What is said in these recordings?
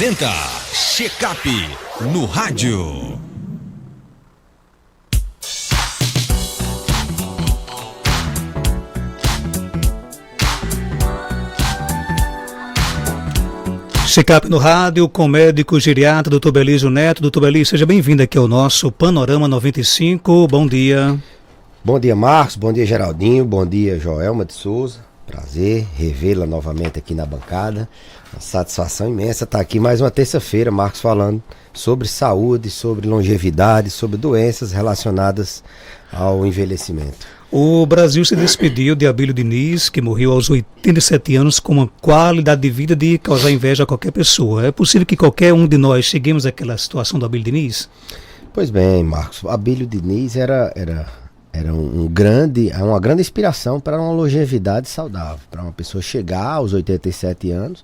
apresenta Check-up no rádio. Check-up no rádio com o médico geriatra Dr. Belísio Neto. Dr. Belísio, seja bem-vindo aqui ao nosso Panorama 95. Bom dia. Bom dia, Marcos. Bom dia, Geraldinho. Bom dia, Joelma de Souza. Prazer revê-la novamente aqui na bancada. Uma satisfação imensa estar aqui mais uma terça-feira, Marcos, falando sobre saúde, sobre longevidade, sobre doenças relacionadas ao envelhecimento. O Brasil se despediu de Abílio Diniz, que morreu aos 87 anos com uma qualidade de vida de causar inveja a qualquer pessoa. É possível que qualquer um de nós cheguemos àquela situação do Abílio Diniz? Pois bem, Marcos, Abílio Diniz era uma grande inspiração para uma longevidade saudável, para uma pessoa chegar aos 87 anos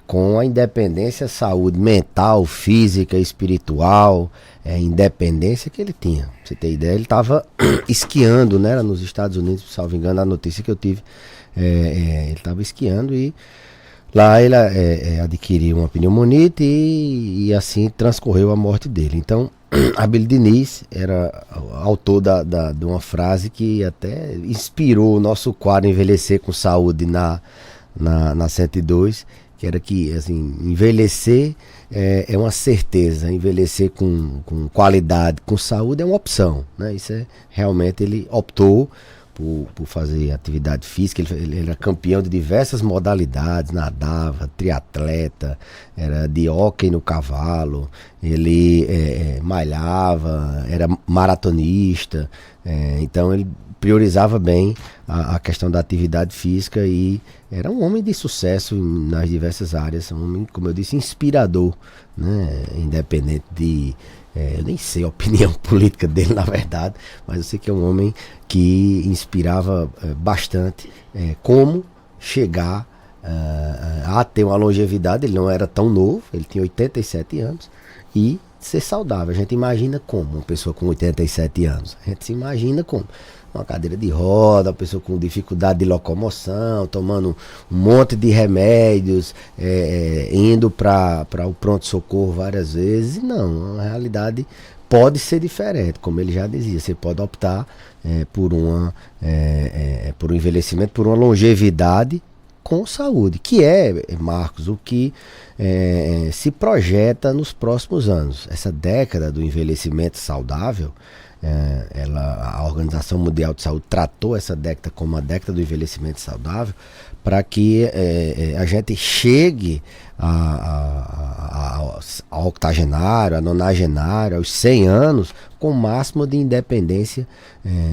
com a independência, saúde mental, física, espiritual, independência que ele tinha. Pra você ter ideia, ele estava esquiando, né, nos Estados Unidos, salvo engano, a notícia que eu tive, ele estava esquiando e lá ele adquiriu uma pneumonite e assim transcorreu a morte dele. Então, Abílio Diniz era autor de uma frase que até inspirou o nosso quadro Envelhecer com Saúde na 102, que era que assim, envelhecer é uma certeza, envelhecer com qualidade, com saúde é uma opção, né? Isso realmente ele optou por fazer atividade física. Ele era campeão de diversas modalidades, nadava, triatleta, era de hóquei no cavalo, ele malhava, era maratonista, então ele priorizava bem a questão da atividade física e era um homem de sucesso nas diversas áreas, um homem, como eu disse, inspirador, né? Independente de... eu nem sei a opinião política dele, na verdade, mas eu sei que é um homem que inspirava bastante como chegar a ter uma longevidade. Ele não era tão novo, ele tinha 87 anos e ser saudável. A gente imagina como uma pessoa com 87 anos, a gente se imagina como uma cadeira de roda, uma pessoa com dificuldade de locomoção, tomando um monte de remédios, indo para o pronto-socorro várias vezes. Não, a realidade pode ser diferente, como ele já dizia. Você pode optar por um envelhecimento, por uma longevidade com saúde, que Marcos, o que se projeta nos próximos anos. Essa década do envelhecimento saudável, a Organização Mundial de Saúde tratou essa década como a década do envelhecimento saudável, para que a gente chegue ao octogenário, a nonagenário, aos 100 anos, com o máximo de independência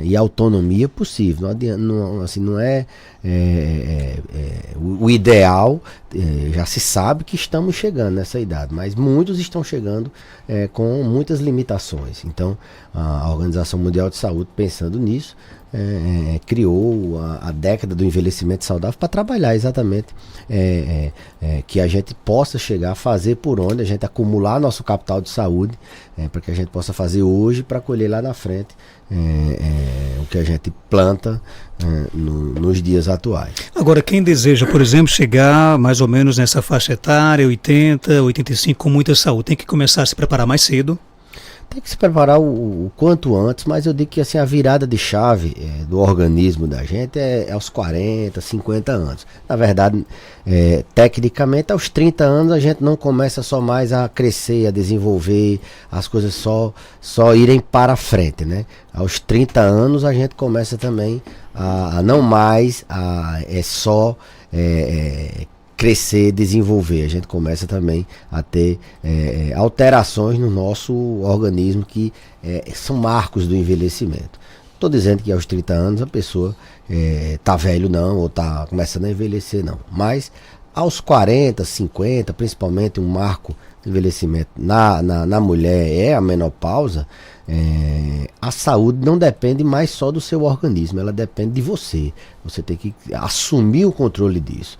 e autonomia possível. O ideal, já se sabe que estamos chegando nessa idade, mas muitos estão chegando com muitas limitações. Então, a Organização Mundial de Saúde, pensando nisso, criou a década do envelhecimento saudável para trabalhar exatamente que a gente possa chegar a fazer por onde a gente acumular nosso capital de saúde, para que a gente possa fazer hoje para colher lá na frente o que a gente planta nos dias atuais. Agora, quem deseja, por exemplo, chegar mais ou menos nessa faixa etária, 80, 85, com muita saúde, tem que começar a se preparar mais cedo? Tem que se preparar o quanto antes, mas eu digo que assim, a virada de chave do organismo da gente é aos 40, 50 anos. Na verdade, tecnicamente, aos 30 anos a gente não começa só mais a crescer, a desenvolver, as coisas só irem para frente, né? Aos 30 anos a gente começa também a não mais só crescer, desenvolver. A gente começa também a ter alterações no nosso organismo que são marcos do envelhecimento. Estou dizendo que aos 30 anos a pessoa está velho não, ou está começando a envelhecer não. Mas aos 40, 50, principalmente um marco de envelhecimento na mulher é a menopausa. A saúde não depende mais só do seu organismo, ela depende de você. Você tem que assumir o controle disso.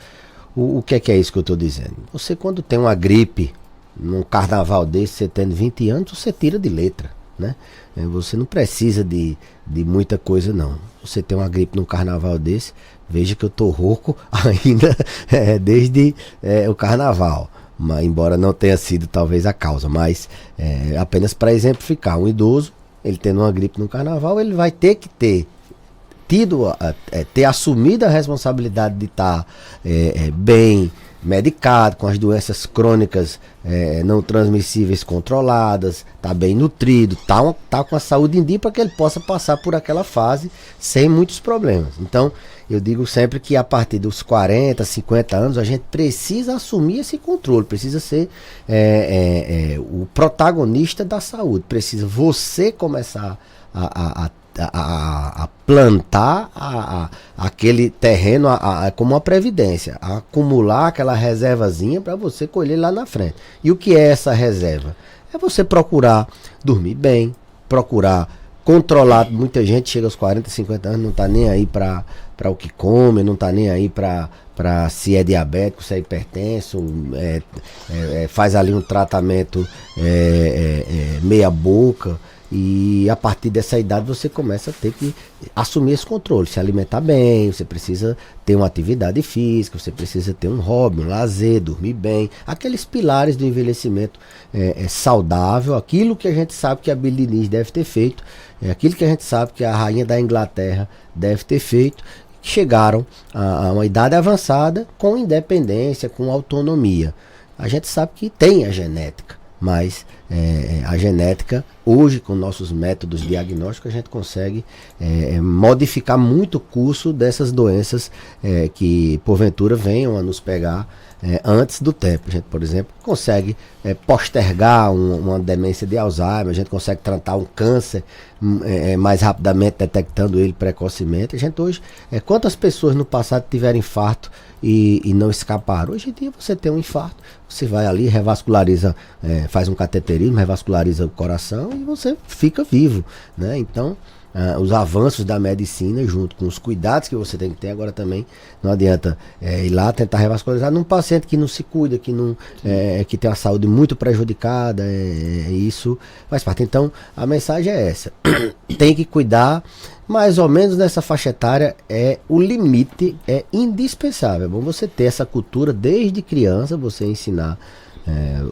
O que é isso que eu estou dizendo? Você, quando tem uma gripe, num carnaval desse, você tendo 20 anos, você tira de letra, né? Você não precisa de muita coisa, não. Você tem uma gripe num carnaval desse, veja que eu estou rouco ainda desde o carnaval. embora não tenha sido talvez a causa, mas apenas para exemplificar, um idoso, ele tendo uma gripe no carnaval, ele vai ter que ter assumido a responsabilidade de estar bem medicado, com as doenças crônicas não transmissíveis controladas, tá bem nutrido, tá com a saúde em dia para que ele possa passar por aquela fase sem muitos problemas. Então, eu digo sempre que a partir dos 40, 50 anos, a gente precisa assumir esse controle, precisa ser o protagonista da saúde, precisa você começar a plantar aquele terreno como uma previdência, a acumular aquela reservazinha para você colher lá na frente. E o que é essa reserva? É você procurar dormir bem, procurar controlar. Muita gente chega aos 40, 50 anos, não está nem aí para o que come, não está nem aí para se é diabético, se é hipertenso, faz ali um tratamento meia boca. E a partir dessa idade você começa a ter que assumir esse controle, se alimentar bem, você precisa ter uma atividade física, você precisa ter um hobby, um lazer, dormir bem, aqueles pilares do envelhecimento saudável, aquilo que a gente sabe que a Billie Diniz deve ter feito, aquilo que a gente sabe que a rainha da Inglaterra deve ter feito, que chegaram a uma idade avançada com independência, com autonomia. A gente sabe que tem a genética, mas a genética, hoje com nossos métodos diagnósticos, a gente consegue modificar muito o curso dessas doenças que porventura venham a nos pegar antes do tempo. A gente, por exemplo, consegue postergar uma demência de Alzheimer, a gente consegue tratar um câncer mais rapidamente, detectando ele precocemente. A gente hoje, quantas pessoas no passado tiveram infarto e não escaparam? Hoje em dia você tem um infarto, você vai ali, revasculariza, faz um cateterismo, revasculariza o coração e você fica vivo, né? Então, os avanços da medicina, junto com os cuidados que você tem que ter, agora também não adianta ir lá tentar revascularizar num paciente que não se cuida, que tem a saúde muito prejudicada, isso faz parte. Então, a mensagem é essa, tem que cuidar, mais ou menos nessa faixa etária, o limite é indispensável. É bom você ter essa cultura desde criança, você ensinar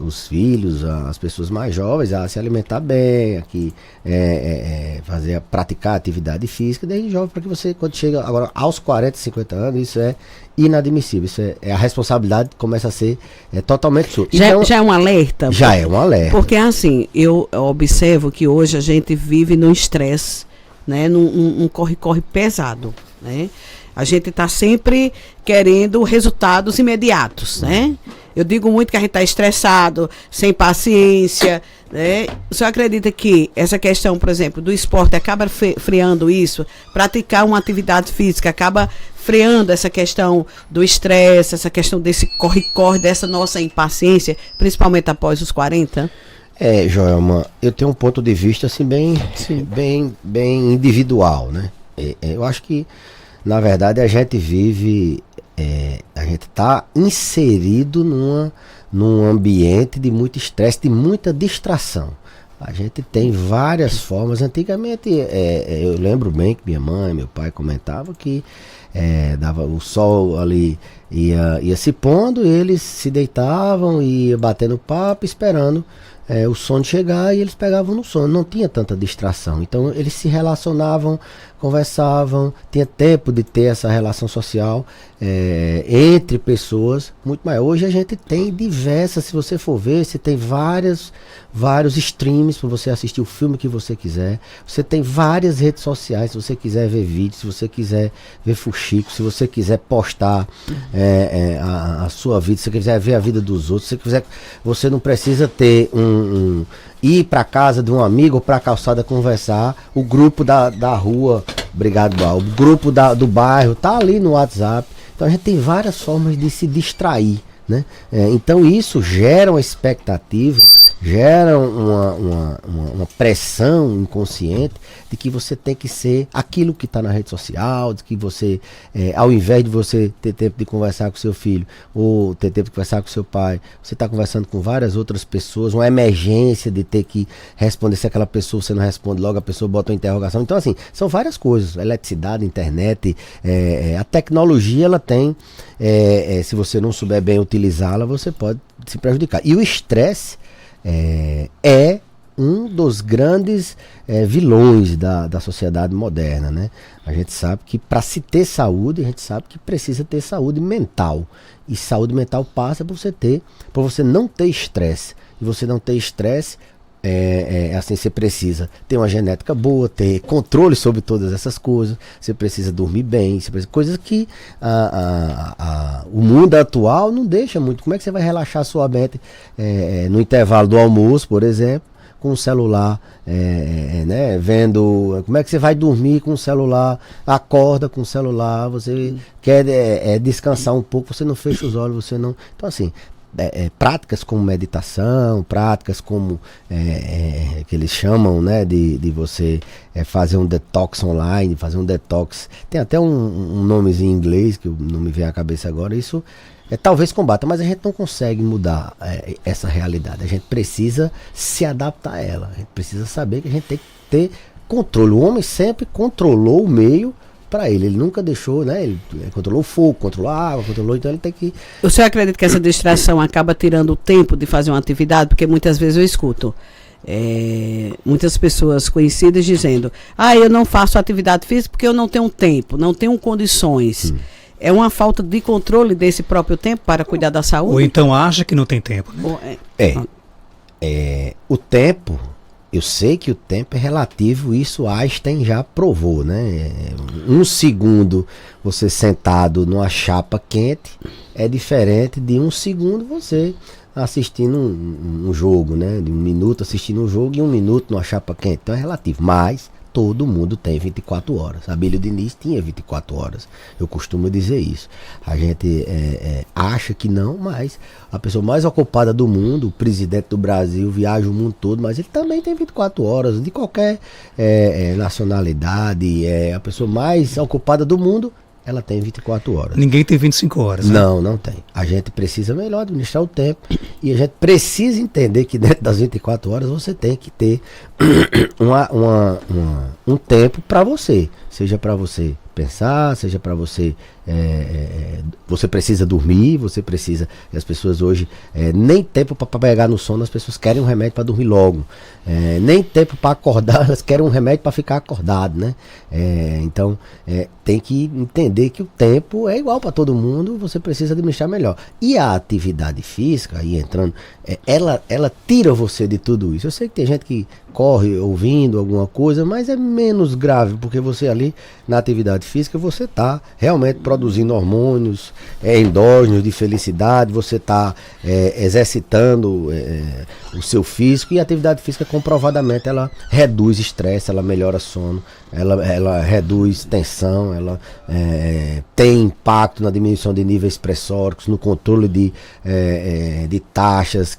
os filhos, as pessoas mais jovens a se alimentar bem, praticar atividade física desde jovem, para que você, quando chega agora aos 40, 50 anos, isso é inadmissível, isso a responsabilidade começa a ser totalmente sua. Então, já é um alerta? Já é um alerta. Porque assim, eu observo que hoje a gente vive num estresse, né, num corre-corre pesado, né? A gente está sempre querendo resultados imediatos, né? Eu digo muito que a gente está estressado, sem paciência, né? O senhor acredita que essa questão, por exemplo, do esporte acaba freando isso? Praticar uma atividade física acaba freando essa questão do estresse, essa questão desse corre-corre, dessa nossa impaciência, principalmente após os 40? Joelma, eu tenho um ponto de vista assim bem individual, né? Eu acho que, na verdade, a gente vive, a gente está inserido num ambiente de muito estresse, de muita distração. A gente tem várias formas. Antigamente, eu lembro bem que minha mãe, meu pai comentavam que dava o sol ali, ia se pondo, eles se deitavam e ia batendo papo, esperando o sono chegar, e eles pegavam no sono, não tinha tanta distração. Então eles se relacionavam, conversavam, tinha tempo de ter essa relação social entre pessoas muito maior. Hoje a gente tem diversas, se você for ver, você tem vários streams para você assistir o filme que você quiser. Você tem várias redes sociais, se você quiser ver vídeos, se você quiser ver fuxico, se você quiser postar a sua vida, se você quiser ver a vida dos outros, se você quiser, você não precisa ter ir para casa de um amigo ou para a calçada conversar. O grupo da rua, obrigado, Bal, o grupo do bairro tá ali no WhatsApp. Então a gente tem várias formas de se distrair, né? Então isso gera uma expectativa Gera uma pressão inconsciente de que você tem que ser aquilo que está na rede social, de que você, ao invés de você ter tempo de conversar com seu filho, ou ter tempo de conversar com seu pai, você está conversando com várias outras pessoas, uma emergência de ter que responder, se aquela pessoa você não responde logo, a pessoa bota uma interrogação. Então, assim, são várias coisas, eletricidade, internet, a tecnologia, ela tem, se você não souber bem utilizá-la, você pode se prejudicar. E o estresse é um dos grandes vilões da sociedade moderna, né? A gente sabe que para se ter saúde, a gente sabe que precisa ter saúde mental. E saúde mental passa por você não ter estresse. E você não ter estresse, assim, você precisa ter uma genética boa, ter controle sobre todas essas coisas, você precisa dormir bem, coisas que o mundo atual não deixa muito. Como é que você vai relaxar sua mente no intervalo do almoço, por exemplo, com o celular, né, vendo? Como é que você vai dormir com o celular? Acorda com o celular, você quer descansar um pouco, você não fecha os olhos, você não... Então, assim, práticas como meditação, práticas como que eles chamam, né, de você fazer um detox online, fazer um detox, tem até um nomezinho em inglês que não me vem à cabeça agora. Isso talvez combata, mas a gente não consegue mudar essa realidade. A gente precisa se adaptar a ela, a gente precisa saber que a gente tem que ter controle. O homem sempre controlou o meio para ele nunca deixou, né? Ele controlou o fogo, controlou a água, então ele tem que... O senhor acredita que essa distração acaba tirando o tempo de fazer uma atividade? Porque muitas vezes eu escuto muitas pessoas conhecidas dizendo: eu não faço atividade física porque eu não tenho tempo, não tenho condições. É uma falta de controle desse próprio tempo para cuidar da saúde? Ou então acha que não tem tempo, né? O tempo... Eu sei que o tempo é relativo, isso Einstein já provou, né? Um segundo você sentado numa chapa quente é diferente de um segundo você assistindo um jogo, né? De um minuto assistindo um jogo e um minuto numa chapa quente. Então é relativo, mas todo mundo tem 24 horas. Abílio Diniz tinha 24 horas. Eu costumo dizer isso. A gente acha que não, mas a pessoa mais ocupada do mundo, o presidente do Brasil, viaja o mundo todo, mas ele também tem 24 horas, de qualquer nacionalidade. A pessoa mais ocupada do mundo, ela tem 24 horas. Ninguém tem 25 horas. Né? Não tem. A gente precisa melhor administrar o tempo e a gente precisa entender que dentro das 24 horas você tem que ter um tempo para você. Seja para você pensar, seja para você... você precisa dormir, você precisa... E as pessoas hoje... nem tempo para pegar no sono, as pessoas querem um remédio para dormir logo. Nem tempo para acordar, elas querem um remédio para ficar acordado, né? Então, tem que entender que o tempo é igual para todo mundo, você precisa administrar melhor. E a atividade física, aí entrando, ela tira você de tudo isso. Eu sei que tem gente que corre ouvindo alguma coisa, mas é menos grave, porque você ali, na atividade física, você está realmente produzindo hormônios endógenos de felicidade, você está exercitando o seu físico, e a atividade física comprovadamente ela reduz estresse, ela melhora sono, ela reduz tensão, ela tem impacto na diminuição de níveis pressóricos, no controle de taxas,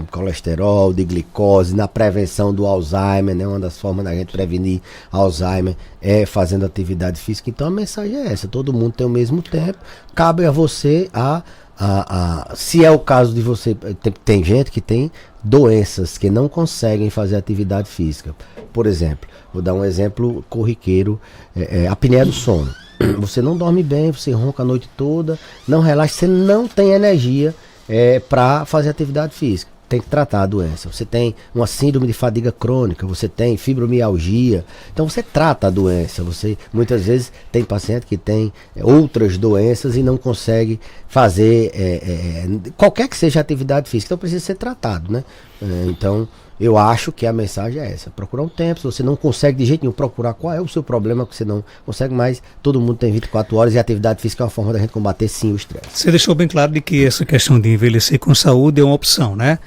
colesterol, de glicose, na prevenção do Alzheimer, né? Uma das formas da gente prevenir Alzheimer é fazendo atividade física. Então a mensagem é essa: todo mundo tem o mesmo tempo, cabe a você se é o caso de você, tem gente que tem doenças que não conseguem fazer atividade física. Por exemplo, vou dar um exemplo corriqueiro, apneia do sono. Você não dorme bem, você ronca a noite toda, não relaxa, você não tem energia para fazer atividade física. Tem que tratar a doença. Você tem uma síndrome de fadiga crônica, você tem fibromialgia, então você trata a doença. Você muitas vezes tem paciente que tem outras doenças e não consegue fazer qualquer que seja a atividade física, então precisa ser tratado, né? Então eu acho que a mensagem é essa: procurar um tempo. Se você não consegue de jeito nenhum, procurar qual é o seu problema, que você não consegue mais. Todo mundo tem 24 horas e a atividade física é uma forma da gente combater sim o estresse. Você deixou bem claro de que essa questão de envelhecer com saúde é uma opção, né?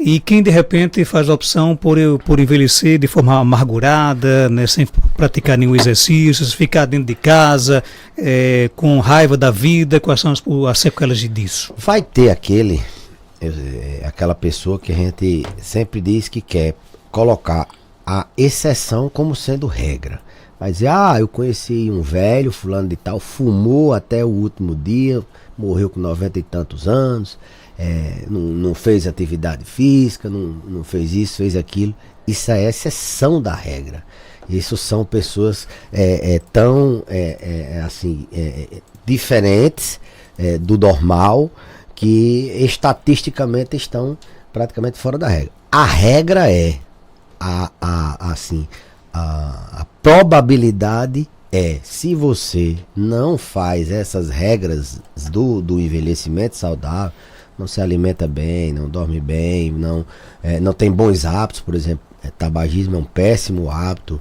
E quem de repente faz a opção por envelhecer de forma amargurada, né, sem praticar nenhum exercício, ficar dentro de casa, com raiva da vida, quais são as sequelas disso? Vai ter aquele É aquela pessoa que a gente sempre diz que quer colocar a exceção como sendo regra. Mas eu conheci um velho, fulano de tal, fumou até o último dia, morreu com 90 e tantos anos, não fez atividade física, não fez isso, fez aquilo. Isso é exceção da regra. Isso são pessoas tão diferentes do normal, que estatisticamente estão praticamente fora da regra. A regra é a probabilidade se você não faz essas regras do envelhecimento saudável, não se alimenta bem, não dorme bem, não tem bons hábitos, por exemplo, tabagismo é um péssimo hábito,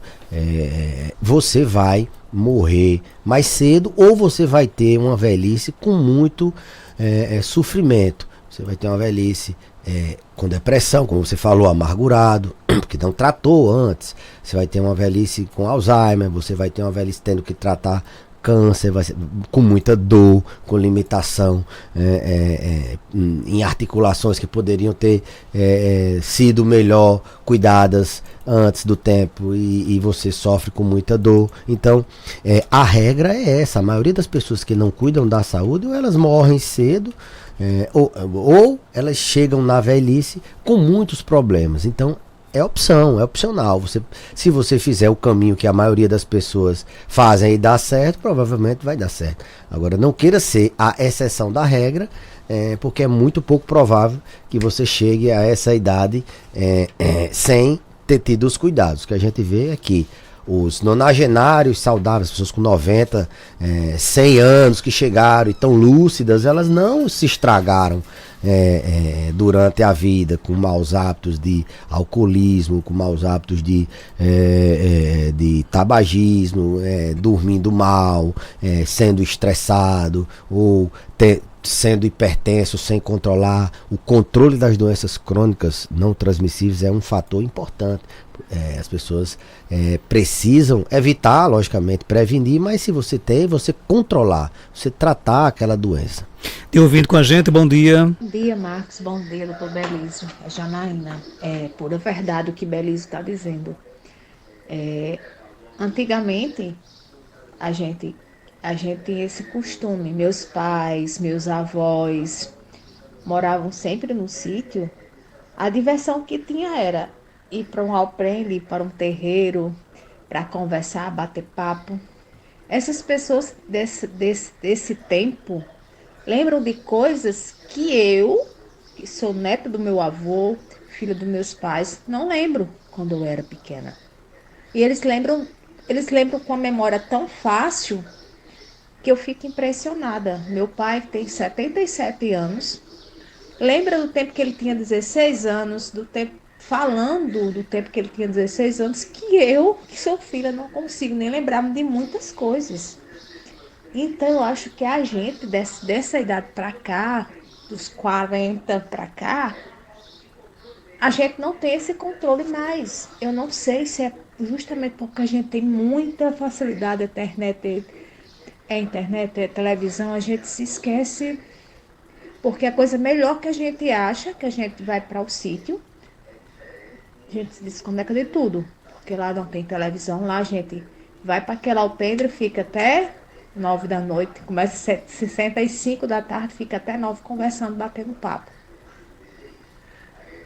você vai morrer mais cedo, ou você vai ter uma velhice com muito sofrimento. Você vai ter uma velhice com depressão, como você falou, amargurado, porque não tratou antes. Você vai ter uma velhice com Alzheimer, você vai ter uma velhice tendo que tratar câncer, com muita dor, com limitação em articulações que poderiam ter sido melhor cuidadas antes do tempo, e você sofre com muita dor. Então a regra é essa: a maioria das pessoas que não cuidam da saúde, ou elas morrem cedo, ou elas chegam na velhice com muitos problemas. Então é opcional. Se você fizer o caminho que a maioria das pessoas fazem e dá certo, provavelmente vai dar certo. Agora, não queira ser a exceção da regra, porque é muito pouco provável que você chegue a essa idade sem ter tido os cuidados. O que a gente vê é que os nonagenários saudáveis, pessoas com 90, 100 anos que chegaram e estão lúcidas, elas não se estragaram durante a vida com maus hábitos de alcoolismo, com maus hábitos de tabagismo, dormindo mal, sendo estressado, ou sendo hipertenso sem controlar. O controle das doenças crônicas não transmissíveis é um fator importante. As pessoas precisam evitar, logicamente, prevenir, mas se você tem, você controlar, você tratar aquela doença. Te ouvindo com a gente, bom dia. Bom dia, Marcos, bom dia, doutor Belísio. É Janaína. É pura verdade o que Belísio está dizendo. Antigamente, a gente tinha esse costume. Meus pais, meus avós moravam sempre no sítio. A diversão que tinha era ir para um alprendre, ir para um terreiro, para conversar, bater papo. Essas pessoas desse tempo lembram de coisas que eu, que sou neta do meu avô, filha dos meus pais, não lembro quando eu era pequena. E eles lembram com a memória tão fácil que eu fico impressionada. Meu pai tem 77 anos, lembra do tempo que ele tinha 16 anos, falando do tempo que ele tinha 16 anos, que eu, que sou filha, não consigo nem lembrar-me de muitas coisas. Então eu acho que a gente, dessa idade para cá, dos 40 para cá, a gente não tem esse controle mais. Eu não sei se é justamente porque a gente tem muita facilidade, a internet, televisão, a gente se esquece, porque a coisa melhor que a gente acha, que a gente vai para o sítio, a gente se desconecta de tudo, porque lá não tem televisão, lá a gente vai para aquele alpendre, fica até 9 da noite, começa às 65 da tarde, fica até 9 conversando, batendo papo.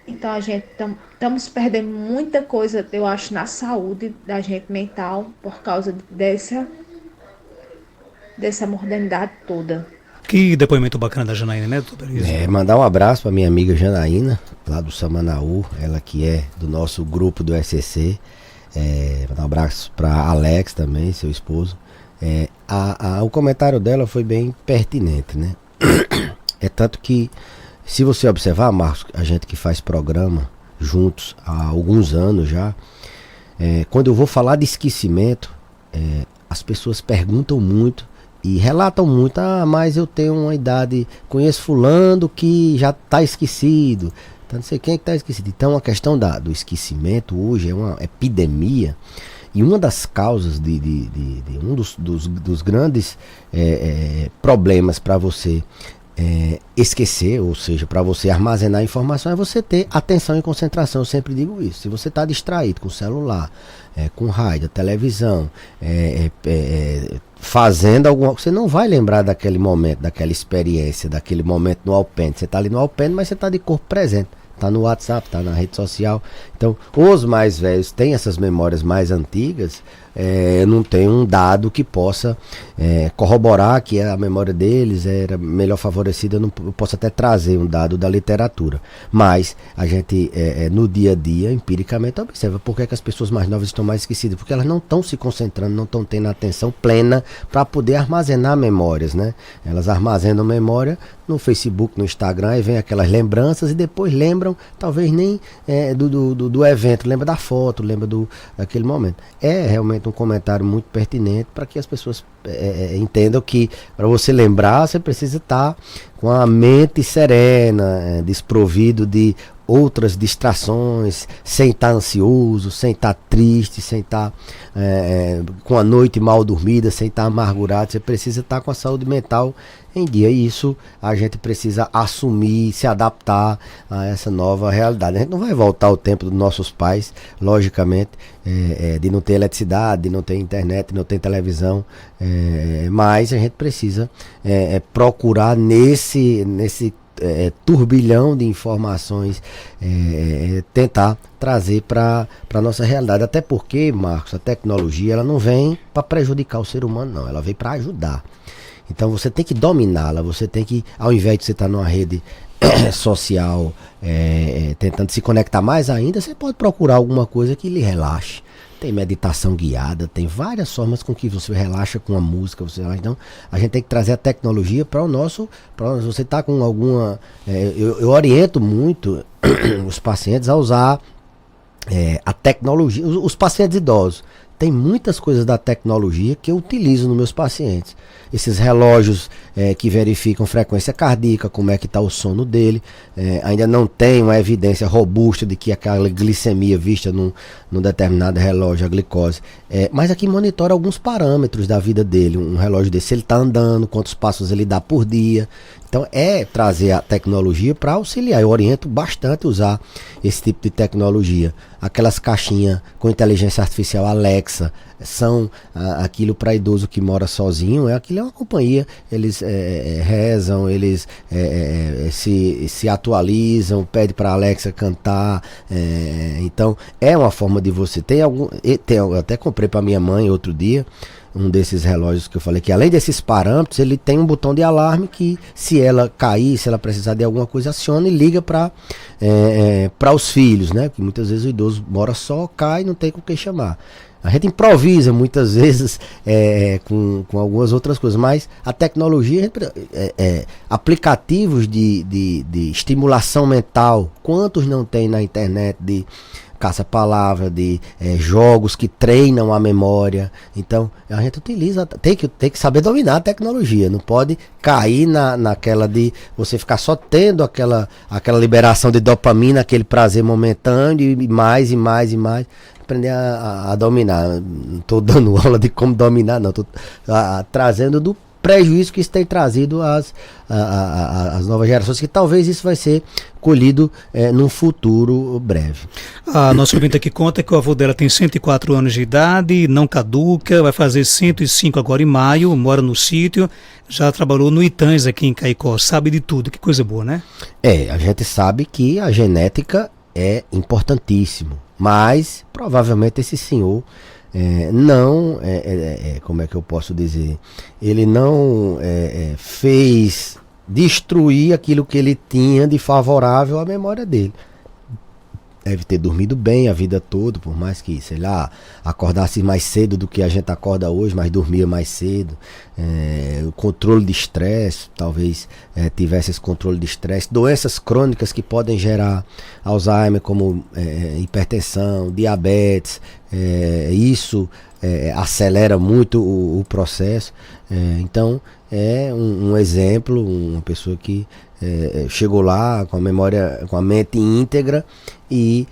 Então a gente estamos perdendo muita coisa, eu acho, na saúde da gente mental, por causa dessa modernidade toda. Que depoimento bacana da Janaína, né, doutor Belísio? Mandar um abraço para minha amiga Janaína, lá do Samanaú, ela que é do nosso grupo do SCC. Mandar um abraço para Alex também, seu esposo. O comentário dela foi bem pertinente, né? É tanto que, se você observar, Marcos, a gente que faz programa juntos há alguns anos já, quando eu vou falar de esquecimento, as pessoas perguntam muito e relatam muito: mas eu tenho uma idade, conheço fulano que já está esquecido, então não sei quem é que está esquecido. Então a questão do esquecimento hoje é uma epidemia, e uma das causas de um dos grandes problemas para você esquecer, ou seja, para você armazenar informação, é você ter atenção e concentração. Eu sempre digo isso. Se você está distraído com o celular, com rádio, televisão, fazendo alguma coisa, você não vai lembrar daquele momento, daquela experiência, daquele momento no Alpendre. Você está ali no Alpendre, mas você está de corpo presente. Está no WhatsApp, está na rede social. Então, os mais velhos têm essas memórias mais antigas. Não tem um dado que possa corroborar que a memória deles era melhor favorecida. Eu posso até trazer um dado da literatura, mas a gente no dia a dia, empiricamente, observa por que as pessoas mais novas estão mais esquecidas, porque elas não estão se concentrando, não estão tendo atenção plena para poder armazenar memórias, né? Elas armazenam memória no Facebook, no Instagram, aí vem aquelas lembranças e depois lembram, talvez nem do evento, lembra da foto, lembra daquele momento. É realmente um comentário muito pertinente para que as pessoas entendam que para você lembrar, você precisa estar com a mente serena, desprovido de outras distrações, sem estar ansioso, sem estar triste, sem estar com a noite mal dormida, sem estar amargurado. Você precisa estar com a saúde mental em dia, e isso a gente precisa assumir, se adaptar a essa nova realidade. A gente não vai voltar ao tempo dos nossos pais, logicamente, de não ter eletricidade, de não ter internet, de não ter televisão, mas a gente precisa procurar nesse turbilhão de informações, tentar trazer para a nossa realidade. Até porque, Marcos, a tecnologia ela não vem para prejudicar o ser humano, não, ela vem para ajudar. Então você tem que dominá-la, você tem que, ao invés de você estar numa rede social, tentando se conectar mais ainda, você pode procurar alguma coisa que lhe relaxe. Tem meditação guiada, tem várias formas com que você relaxa com a música, você relaxa. Então a gente tem que trazer a tecnologia para o nosso, você está com alguma, eu oriento muito os pacientes a usar a tecnologia, os pacientes idosos. Tem muitas coisas da tecnologia que eu utilizo nos meus pacientes. Esses relógios que verificam frequência cardíaca, como é que está o sono dele. Ainda não tem uma evidência robusta de que aquela glicemia vista num determinado relógio, a glicose. Mas aqui monitora alguns parâmetros da vida dele. Um relógio desse, se ele está andando, quantos passos ele dá por dia. Então trazer a tecnologia para auxiliar. Eu oriento bastante usar esse tipo de tecnologia. Aquelas caixinhas com inteligência artificial Alexa são aquilo para idoso que mora sozinho. Aquilo é uma companhia. Eles rezam, eles se atualizam, pede para Alexa cantar. Então é uma forma de você. Eu até comprei para minha mãe outro dia um desses relógios que eu falei, que além desses parâmetros, ele tem um botão de alarme que, se ela cair, se ela precisar de alguma coisa, aciona e liga para os filhos, né? Porque muitas vezes o idoso mora só, cai e não tem com quem chamar. A gente improvisa muitas vezes com algumas outras coisas, mas a tecnologia, aplicativos de estimulação mental, quantos não tem na internet de caça-palavra, de jogos que treinam a memória. Então a gente utiliza, tem que saber dominar a tecnologia, não pode cair naquela de você ficar só tendo aquela liberação de dopamina, aquele prazer momentâneo, e mais e mais e mais. Aprender a dominar. Não estou dando aula de como dominar, não, estou trazendo do prejuízo que isso tem trazido às novas gerações, que talvez isso vai ser colhido num futuro breve. A nossa ouvinte aqui conta que o avô dela tem 104 anos de idade, não caduca, vai fazer 105 agora em maio, mora no sítio, já trabalhou no Itãs aqui em Caicó, sabe de tudo, que coisa boa, né? A gente sabe que a genética é importantíssimo, mas provavelmente esse senhor não, como é que eu posso dizer, ele não fez destruir aquilo que ele tinha de favorável à memória dele. Deve ter dormido bem a vida toda, por mais que, sei lá, acordasse mais cedo do que a gente acorda hoje, mas dormia mais cedo. O controle de estresse, talvez tivesse esse controle de estresse. Doenças crônicas que podem gerar Alzheimer, como hipertensão, diabetes, isso acelera muito o processo. Então, é um exemplo, uma pessoa que chegou lá com a memória, com a mente íntegra, e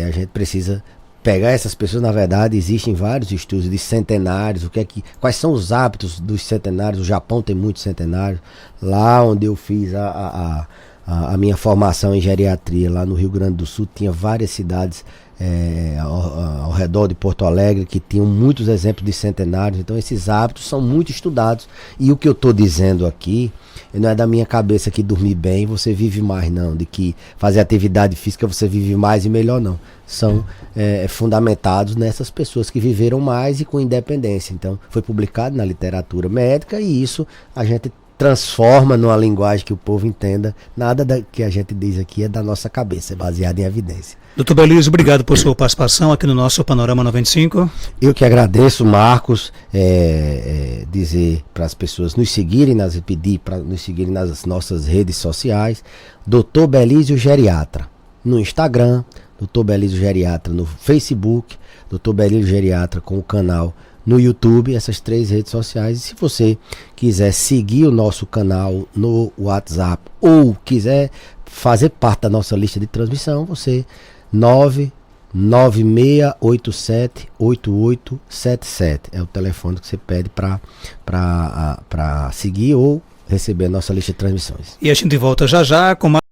a gente precisa pegar essas pessoas, na verdade, existem vários estudos de centenários, quais são os hábitos dos centenários. O Japão tem muitos centenários. Lá onde eu fiz a minha formação em geriatria, lá no Rio Grande do Sul, tinha várias cidades ao redor de Porto Alegre que tinham muitos exemplos de centenários. Então esses hábitos são muito estudados, e o que eu estou dizendo aqui não é da minha cabeça que dormir bem você vive mais, não, de que fazer atividade física você vive mais e melhor, não. São fundamentados nessas pessoas que viveram mais e com independência. Então foi publicado na literatura médica, e isso a gente transforma numa linguagem que o povo entenda. Nada que a gente diz aqui é da nossa cabeça, é baseado em evidência. Doutor Belísio, obrigado por sua participação aqui no nosso Panorama 95. Eu que agradeço, Marcos, dizer para as pessoas nos seguirem, pedir para nos seguirem nas nossas redes sociais. Doutor Belísio Geriatra no Instagram, Doutor Belísio Geriatra no Facebook, Doutor Belísio Geriatra com o canal no YouTube, essas 3 redes sociais. E se você quiser seguir o nosso canal no WhatsApp ou quiser fazer parte da nossa lista de transmissão, você 996878877 é o telefone que você pede para seguir ou receber a nossa lista de transmissões. E a gente volta já já com mais